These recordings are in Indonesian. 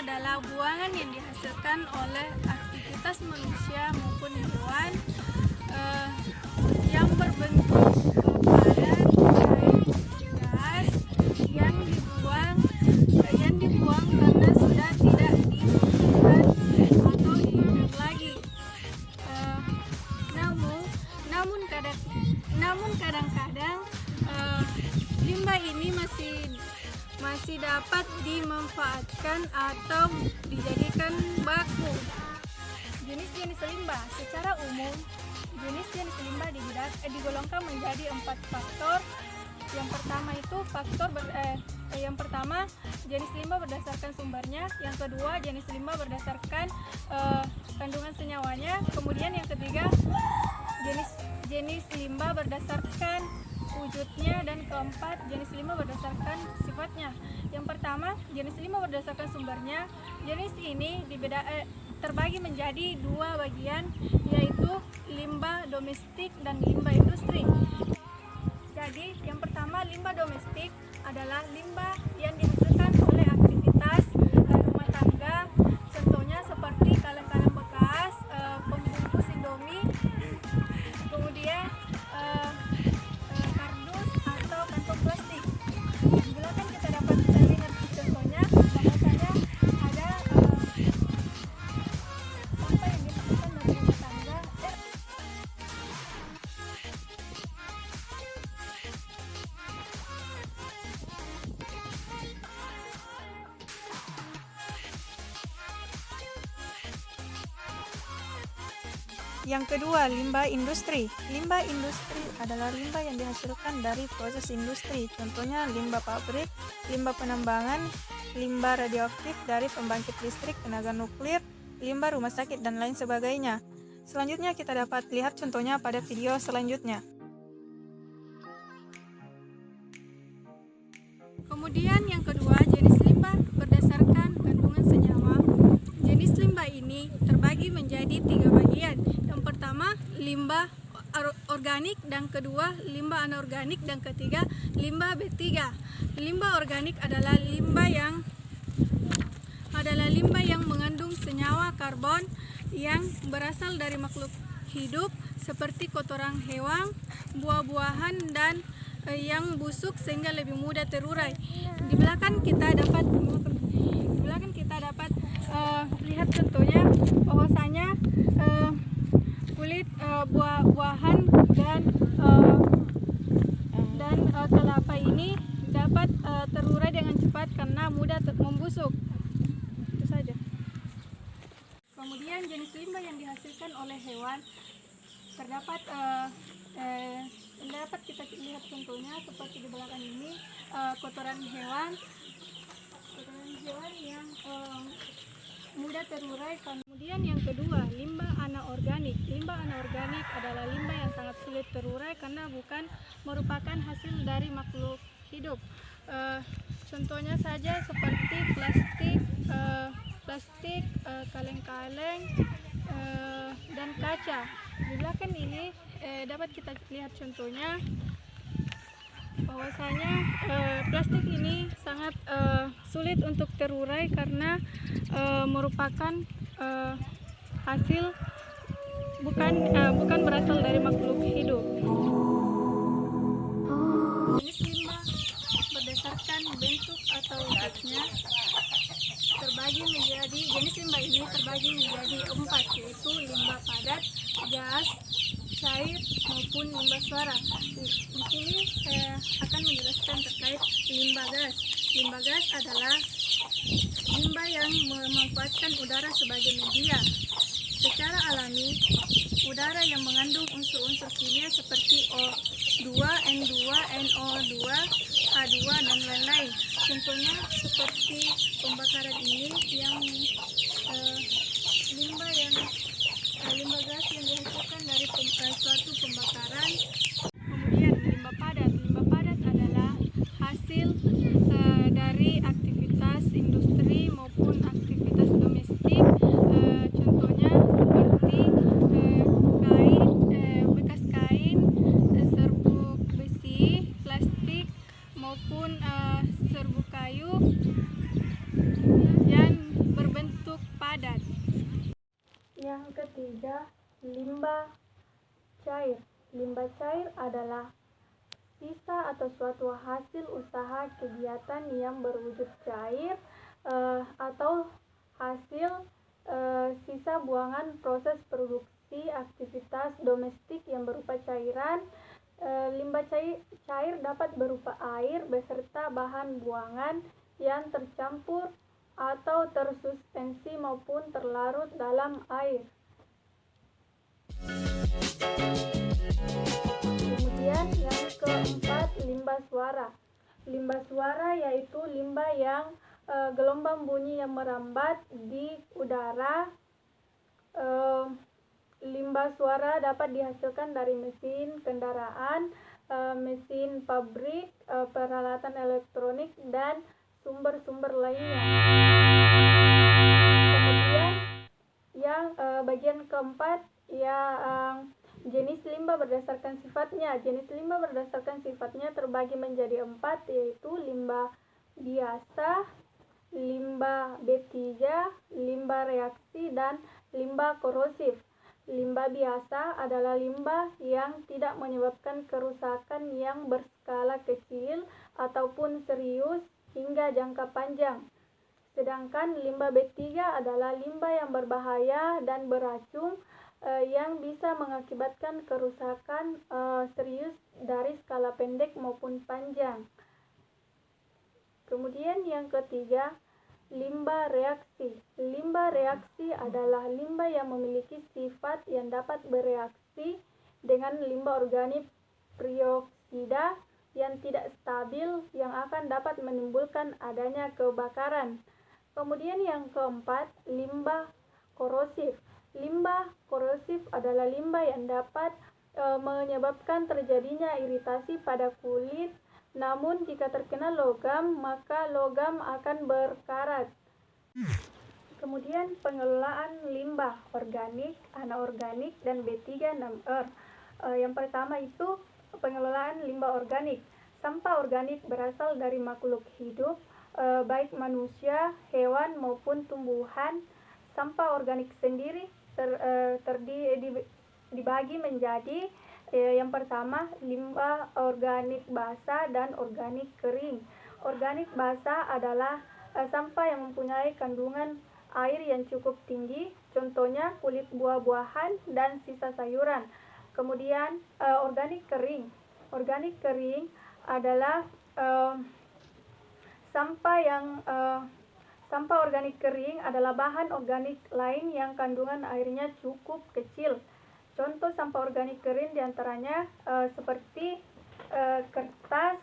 adalah buangan yang dihasilkan oleh aktivitas manusia maupun hewan yang berbentuk padat, cair, gas yang dibuang karena sudah tidak dibutuhkan atau dihidup lagi. Namun kadang-kadang limbah ini masih dapat dimanfaatkan atau dijadikan baku. Jenis-jenis limbah secara umum, jenis-jenis limbah digolongkan menjadi 4 faktor. Yang pertama jenis limbah berdasarkan sumbernya, yang kedua jenis limbah berdasarkan kandungan senyawanya, kemudian yang ketiga jenis limbah berdasarkan wujudnya, dan keempat jenis limbah berdasarkan sifatnya. Yang pertama, jenis limbah berdasarkan sumbernya. Jenis ini terbagi menjadi 2 bagian, yaitu limbah domestik dan limbah industri. Jadi, yang pertama, limbah domestik adalah limbah yang dihasilkan oleh aktivitas rumah tangga, contohnya seperti kaleng-kaleng bekas, pembungkus Indomie, kemudian kardus atau kantong plastik. Di belakang kita dapat lihat contohnya, bahwasanya ada sampah yang dihasilkan dari rumah tangga. Yang kedua, limbah industri. Limbah industri adalah limbah yang dihasilkan dari proses industri, contohnya limbah pabrik, limbah penambangan, limbah radioaktif dari pembangkit listrik tenaga nuklir, limbah rumah sakit, dan lain sebagainya. Selanjutnya kita dapat lihat contohnya pada video selanjutnya. Kemudian yang kedua, jenis limbah berdasarkan kandungan senyawa. Jenis limbah ini terbagi menjadi 3 bagian. Yang pertama, limbah organik, dan kedua limbah anorganik, dan ketiga limbah B3. Limbah organik adalah limbah yang mengandung senyawa karbon yang berasal dari makhluk hidup seperti kotoran hewan, buah-buahan, dan yang busuk sehingga lebih mudah terurai. Di belakang kita dapat lihat contohnya, bahwasanya kulit buah-buahan dan kelapa ini dapat terurai dengan cepat karena mudah membusuk. Itu saja. Kemudian jenis limbah yang dihasilkan oleh hewan dapat kita lihat contohnya seperti di belakang ini, kotoran hewan yang mudah terurai. Kemudian yang kedua, limbah anorganik. Limbah anorganik adalah limbah yang sangat sulit terurai karena bukan merupakan hasil dari makhluk hidup. Contohnya saja seperti plastik, kaleng-kaleng, dan kaca. Di belakang ini dapat kita lihat contohnya, bahwasanya plastik ini sangat sulit untuk terurai karena merupakan hasil bukan berasal dari makhluk hidup. Jenis limbah berdasarkan bentuk atau wujudnya jenis limbah ini terbagi menjadi 4, yaitu limbah padat, gas, cair, maupun limbah suara. Di sini saya akan menjelaskan terkait limbah gas. Limbah gas adalah limbah yang memanfaatkan udara sebagai media. Secara alami, udara yang mengandung unsur-unsur kimia seperti O2, N2, NO2, H2, dan lain-lain. Contohnya seperti pembakaran ini yang limbah gas yang dihasilkan dari suatu pembakaran. Kemudian limbah padat adalah hasil dari aktivitas industri maupun aktivitas domestik. Contohnya seperti bekas kain, serbuk besi, plastik, maupun serbuk kayu yang ketiga, limbah cair. Limbah cair adalah sisa atau suatu hasil usaha kegiatan yang berwujud cair atau hasil sisa buangan proses produksi aktivitas domestik yang berupa cairan. Limbah cair dapat berupa air beserta bahan buangan yang tercampur atau tersuspensi maupun terlarut dalam air. Kemudian yang keempat, limbah suara. Limbah suara yaitu limbah yang gelombang bunyi yang merambat di udara. Limbah suara dapat dihasilkan dari mesin kendaraan, mesin pabrik, peralatan elektronik, dan sumber-sumber lainnya. Kemudian yang bagian keempat, jenis limbah berdasarkan sifatnya. Jenis limbah berdasarkan sifatnya terbagi menjadi 4, yaitu limbah biasa, limbah B3, limbah reaksi, dan limbah korosif. Limbah biasa adalah limbah yang tidak menyebabkan kerusakan yang berskala kecil ataupun serius hingga jangka panjang. Sedangkan limbah B3 adalah limbah yang berbahaya dan beracun yang bisa mengakibatkan kerusakan serius dari skala pendek maupun panjang. Kemudian yang ketiga, limbah reaksi. Limbah reaksi adalah limbah yang memiliki sifat yang dapat bereaksi dengan limbah organik trioksida yang tidak stabil yang akan dapat menimbulkan adanya kebakaran. Kemudian yang keempat, limbah korosif. Limbah korosif adalah limbah yang dapat menyebabkan terjadinya iritasi pada kulit. Namun jika terkena logam, maka logam akan berkarat. Kemudian pengelolaan limbah organik, anorganik, dan B3-6R. Yang pertama itu pengelolaan limbah organik. Sampah organik berasal dari makhluk hidup, baik manusia, hewan, maupun tumbuhan. Sampah organik sendiri dibagi menjadi yang pertama, limbah organik basah dan organik kering. Organik basah adalah sampah yang mempunyai kandungan air yang cukup tinggi, contohnya kulit buah-buahan dan sisa sayuran. Kemudian organik kering. Organik kering adalah sampah organik kering adalah bahan organik lain yang kandungan airnya cukup kecil. Contoh sampah organik kering diantaranya seperti kertas,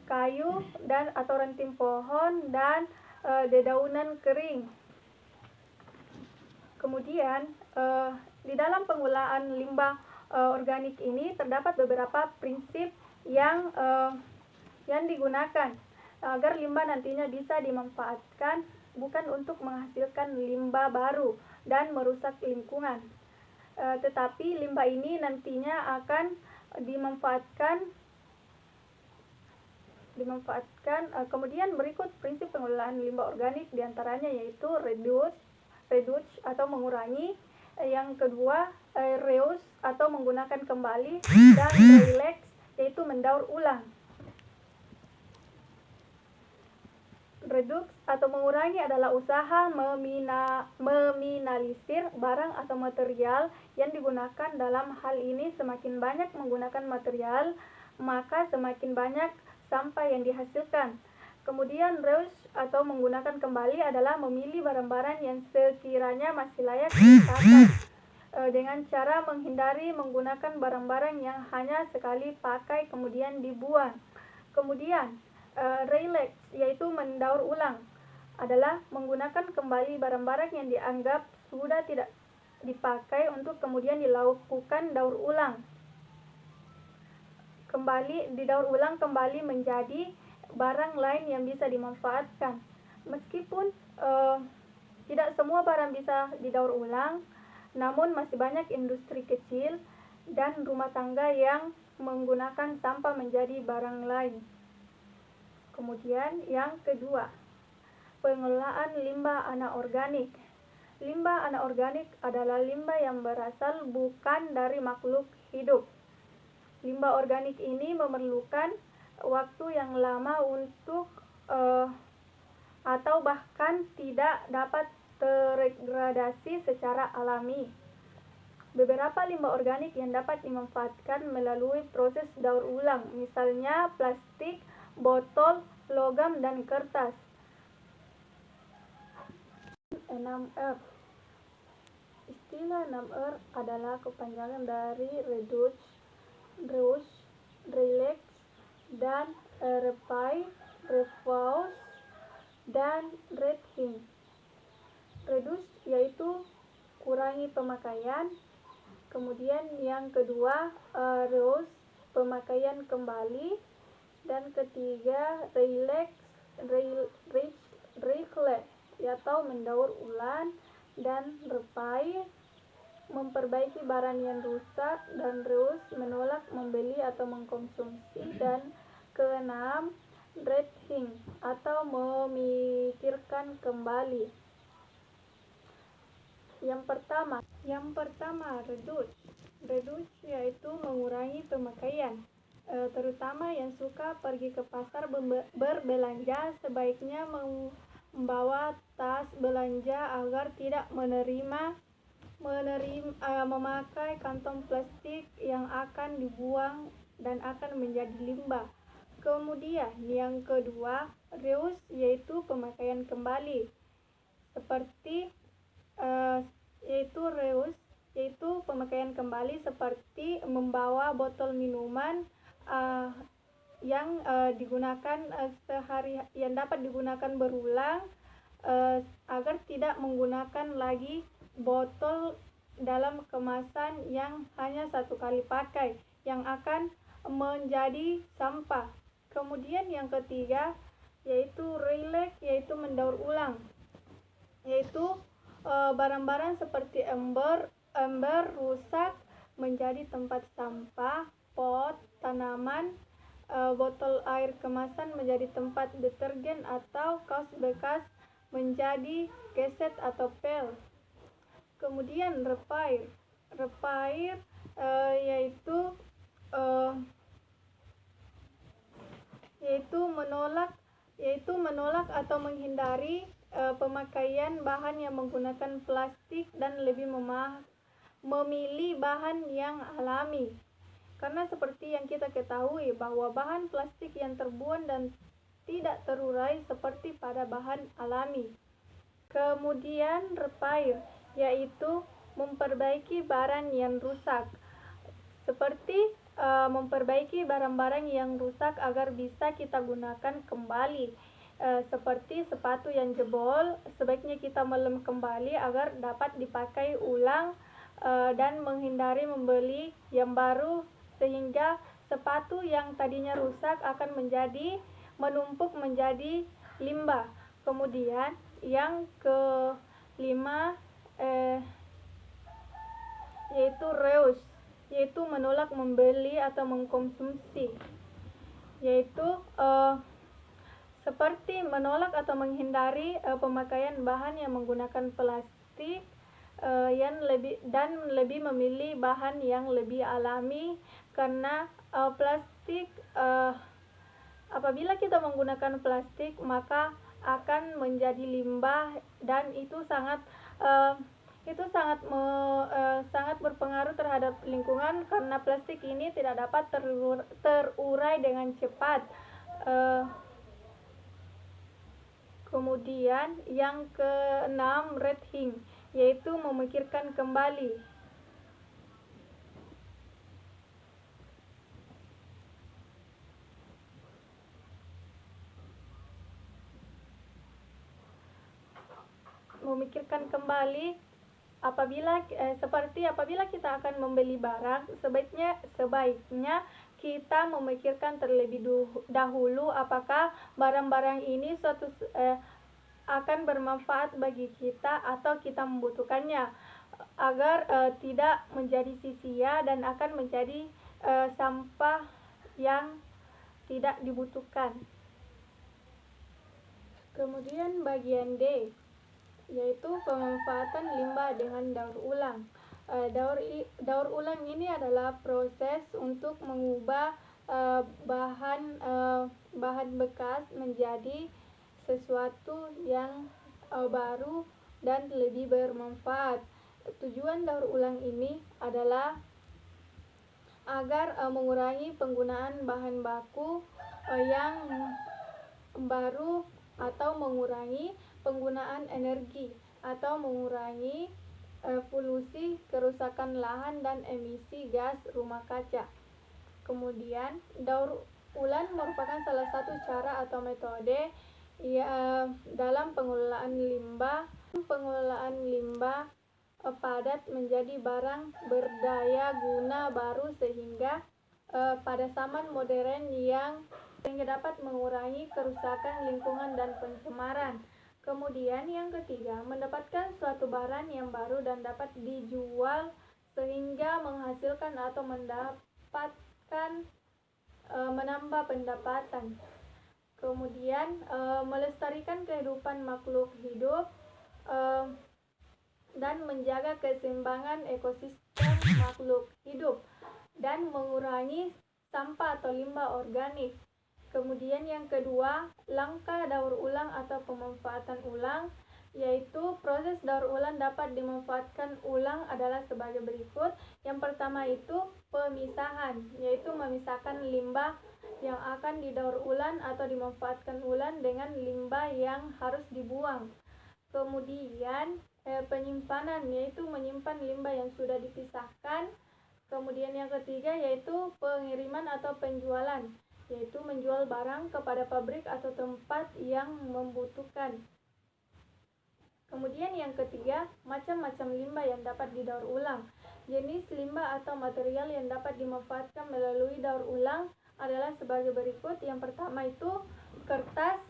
kayu dan atau ranting pohon, dan dedaunan kering. Kemudian di dalam pengolahan limbah organik ini terdapat beberapa prinsip yang digunakan agar limbah nantinya bisa dimanfaatkan, bukan untuk menghasilkan limbah baru dan merusak lingkungan, tetapi limbah ini nantinya akan dimanfaatkan. Kemudian berikut prinsip pengelolaan limbah organik diantaranya yaitu reduce atau mengurangi, yang kedua reuse atau menggunakan kembali, dan relax yaitu mendaur ulang. Reduce atau mengurangi adalah usaha meminimalisir barang atau material yang digunakan. Dalam hal ini semakin banyak menggunakan material, maka semakin banyak sampah yang dihasilkan. Kemudian reuse atau menggunakan kembali adalah memilih barang-barang yang sekiranya masih layak dipakai dengan cara menghindari menggunakan barang-barang yang hanya sekali pakai kemudian dibuang. Kemudian relax yaitu mendaur ulang adalah menggunakan kembali barang-barang yang dianggap sudah tidak dipakai untuk kemudian dilakukan daur ulang. Didaur ulang kembali menjadi barang lain yang bisa dimanfaatkan. Meskipun tidak semua barang bisa didaur ulang, namun masih banyak industri kecil dan rumah tangga yang menggunakan sampah menjadi barang lain. Kemudian yang kedua, pengelolaan limbah anorganik. limbah anorganik adalah limbah yang berasal bukan dari makhluk hidup. Limbah organik ini memerlukan waktu yang lama untuk atau bahkan tidak dapat terdegradasi secara alami. Beberapa limbah organik yang dapat dimanfaatkan melalui proses daur ulang, misalnya plastik, botol, logam, dan kertas. 6R. Istilah 6R adalah kepanjangan dari reduce, relax, dan repair, refuse, dan recycling. Reduce yaitu kurangi pemakaian, kemudian yang kedua reuse, pemakaian kembali, dan ketiga relax, recycle atau mendaur ulang, dan repair, memperbaiki barang yang rusak, dan reuse, menolak, membeli atau mengkonsumsi, dan keenam recycling atau memikirkan kembali. Yang pertama reduce yaitu mengurangi pemakaian. Terutama yang suka pergi ke pasar berbelanja sebaiknya membawa tas belanja agar tidak memakai kantong plastik yang akan dibuang dan akan menjadi limbah. Kemudian yang kedua reuse yaitu pemakaian kembali, seperti yaitu pemakaian kembali seperti membawa botol minuman yang dapat digunakan berulang, agar tidak menggunakan lagi botol dalam kemasan yang hanya satu kali pakai yang akan menjadi sampah. Kemudian yang ketiga yaitu relax, yaitu mendaur ulang, yaitu barang-barang seperti ember rusak menjadi tempat sampah, pot, tanaman, botol air kemasan menjadi tempat deterjen, atau kaos bekas menjadi keset atau pel. Kemudian repair yaitu menolak atau menghindari pemakaian bahan yang menggunakan plastik dan lebih memilih bahan yang alami. Karena seperti yang kita ketahui bahwa bahan plastik yang terbuang dan tidak terurai seperti pada bahan alami. Kemudian repair yaitu memperbaiki barang yang rusak, seperti memperbaiki barang-barang yang rusak agar bisa kita gunakan kembali, seperti sepatu yang jebol sebaiknya kita melem kembali agar dapat dipakai ulang, dan menghindari membeli yang baru sehingga sepatu yang tadinya rusak akan menumpuk menjadi limbah. Kemudian yang kelima yaitu reuse, yaitu menolak membeli atau mengkonsumsi, yaitu seperti menolak atau menghindari pemakaian bahan yang menggunakan plastik dan lebih memilih bahan yang lebih alami, karena plastik apabila kita menggunakan plastik maka akan menjadi limbah, dan itu sangat berpengaruh terhadap lingkungan karena plastik ini tidak dapat terurai dengan cepat. Kemudian yang keenam recycling, yaitu memikirkan kembali. Memikirkan kembali apabila kita akan membeli barang, sebaiknya kita memikirkan terlebih dahulu apakah barang-barang ini akan bermanfaat bagi kita atau kita membutuhkannya, agar tidak menjadi sia-sia dan akan menjadi sampah yang tidak dibutuhkan. Kemudian bagian D, yaitu pemanfaatan limbah dengan daur ulang. Daur ulang ini adalah proses untuk mengubah bahan bekas menjadi sesuatu yang baru dan lebih bermanfaat. Tujuan daur ulang ini adalah agar mengurangi penggunaan bahan baku yang baru, atau mengurangi penggunaan energi, atau mengurangi polusi, kerusakan lahan, dan emisi gas rumah kaca. Kemudian, daur ulang merupakan salah satu cara atau metode dalam pengelolaan limbah. Pengelolaan limbah padat menjadi barang berdaya guna baru sehingga pada zaman modern sehingga dapat mengurangi kerusakan lingkungan dan pencemaran. Kemudian yang ketiga, mendapatkan suatu barang yang baru dan dapat dijual sehingga menghasilkan atau menambah pendapatan. Kemudian melestarikan kehidupan makhluk hidup dan menjaga keseimbangan ekosistem makhluk hidup dan mengurangi sampah atau limbah organik. Kemudian yang kedua, langkah daur ulang atau pemanfaatan ulang, yaitu proses daur ulang dapat dimanfaatkan ulang adalah sebagai berikut. Yang pertama itu pemisahan, yaitu memisahkan limbah yang akan didaur ulang atau dimanfaatkan ulang dengan limbah yang harus dibuang. Kemudian penyimpanan, yaitu menyimpan limbah yang sudah dipisahkan. Kemudian yang ketiga yaitu pengiriman atau penjualan, yaitu menjual barang kepada pabrik atau tempat yang membutuhkan. Kemudian yang ketiga, macam-macam limbah yang dapat didaur ulang. Jenis limbah atau material yang dapat dimanfaatkan melalui daur ulang adalah sebagai berikut. Yang pertama itu kertas.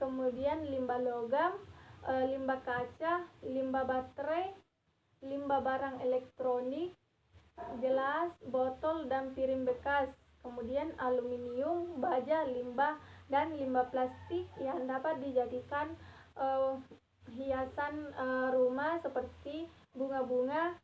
Kemudian limbah logam, limbah kaca, limbah baterai, limbah barang elektronik, gelas, botol, dan piring bekas. Kemudian aluminium, baja, limbah, dan limbah plastik yang dapat dijadikan hiasan rumah seperti bunga-bunga.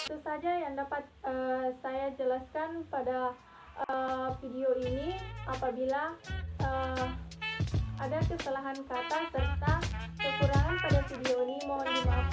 Itu saja yang dapat saya jelaskan pada video ini. Apabila ada kesalahan kata serta kekurangan pada video ini, mohon dimaafkan.